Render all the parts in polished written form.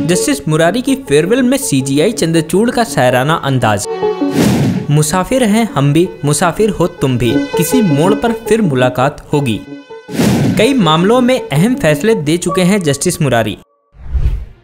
Justice Murari की farewell में CGI Chandrachud का शायराना अंदाज। मुसाफिर हैं हम भी, मुसाफिर हो तुम भी, किसी मोड़ पर फिर मुलाकात होगी। कई मामलों में अहम फैसले दे चुके हैं जस्टिस मुरारी।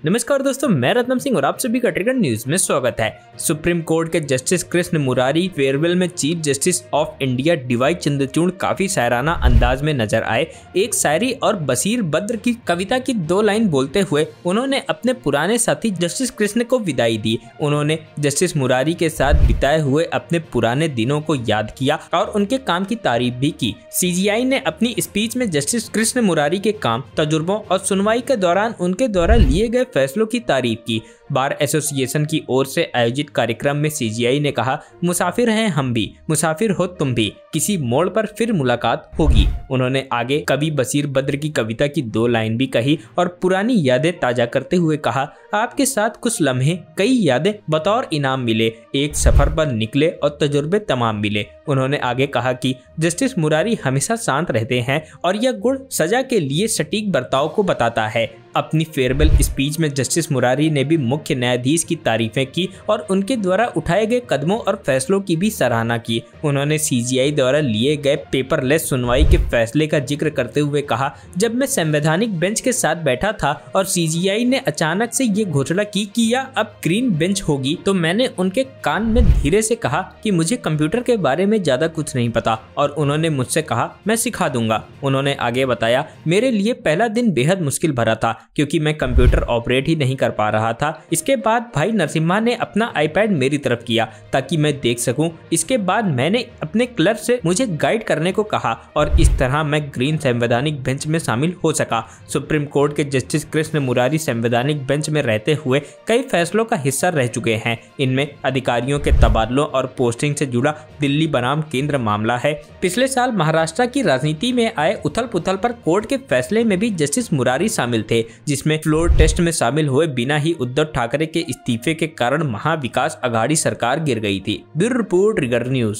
नमस्कार दोस्तों, मैं रत्नम सिंह और आप सभी का ट्रिगर न्यूज में स्वागत है। सुप्रीम कोर्ट के जस्टिस कृष्ण मुरारी फेयरवेल में chief justice of India DY Chandrachud काफी शायराना अंदाज में नजर आए। एक शायरी और बशीर बद्र की कविता की 2 लाइन बोलते हुए उन्होंने अपने पुराने साथी जस्टिस कृष्ण को विदाई दी। उन्होंने जस्टिस मुरारी के साथ बिताए हुए अपने पुराने दिनों को याद किया और उनके काम की तारीफ भी की। सीजीआई ने अपनी स्पीच में जस्टिस कृष्ण मुरारी के काम, तजुर्बों और सुनवाई के दौरान उनके द्वारा लिए गए फैसलों की तारीफ की। बार एसोसिएशन की ओर से आयोजित कार्यक्रम में सीजीआई ने कहा, मुसाफिर हैं हम भी, मुसाफिर हो तुम भी, किसी मोड़ पर फिर मुलाकात होगी। उन्होंने आगे कवि बशीर बद्र की कविता की 2 लाइन भी कही और पुरानी यादें ताजा करते हुए कहा, आपके साथ कुछ लम्हे, कई यादें बतौर इनाम मिले, एक सफर पर निकले और तजुर्बे तमाम मिले। उन्होंने आगे कहा कि जस्टिस मुरारी हमेशा शांत रहते हैं और यह गुण सजा के लिए सटीक बर्ताव को बताता है। अपनी फेयरवेल स्पीच में जस्टिस मुरारी ने भी मुख्य न्यायाधीश की तारीफें की और उनके द्वारा उठाए गए कदमों और फैसलों की भी सराहना की। उन्होंने सीजीआई द्वारा लिए गए पेपरलेस सुनवाई के फैसले का जिक्र करते हुए कहा, जब मैं संवैधानिक बेंच के साथ बैठा था और सीजीआई ने अचानक से ये घोषणा की कि यह अब ग्रीन बेंच होगी, तो मैंने उनके कान में धीरे से कहा कि मुझे कंप्यूटर के बारे में ज्यादा कुछ नहीं पता, और उन्होंने मुझसे कहा मैं सिखा दूंगा। उन्होंने आगे बताया, मेरे लिए पहला दिन बेहद मुश्किल भरा था क्योंकि मैं कंप्यूटर ऑपरेट ही नहीं कर पा रहा था। इसके बाद भाई नरसिम्हा ने अपना आईपैड मेरी तरफ किया ताकि मैं देख सकूं। इसके बाद मैंने अपने क्लर्क से मुझे गाइड करने को कहा और इस तरह मैं ग्रीन संवैधानिक बेंच में शामिल हो सका। सुप्रीम कोर्ट के जस्टिस कृष्ण मुरारी संवैधानिक बेंच में रहते हुए कई फैसलों का हिस्सा रह चुके हैं। इनमें अधिकारियों के तबादलों और पोस्टिंग से जुड़ा दिल्ली बनाम केंद्र मामला है। पिछले साल महाराष्ट्र की राजनीति में आए उथल पुथल पर कोर्ट के फैसले में भी जस्टिस मुरारी शामिल थे, जिसमें फ्लोर टेस्ट में शामिल हुए बिना ही उद्धव ठाकरे के इस्तीफे के कारण महाविकास अघाड़ी सरकार गिर गई थी। Bureau report, trigger news.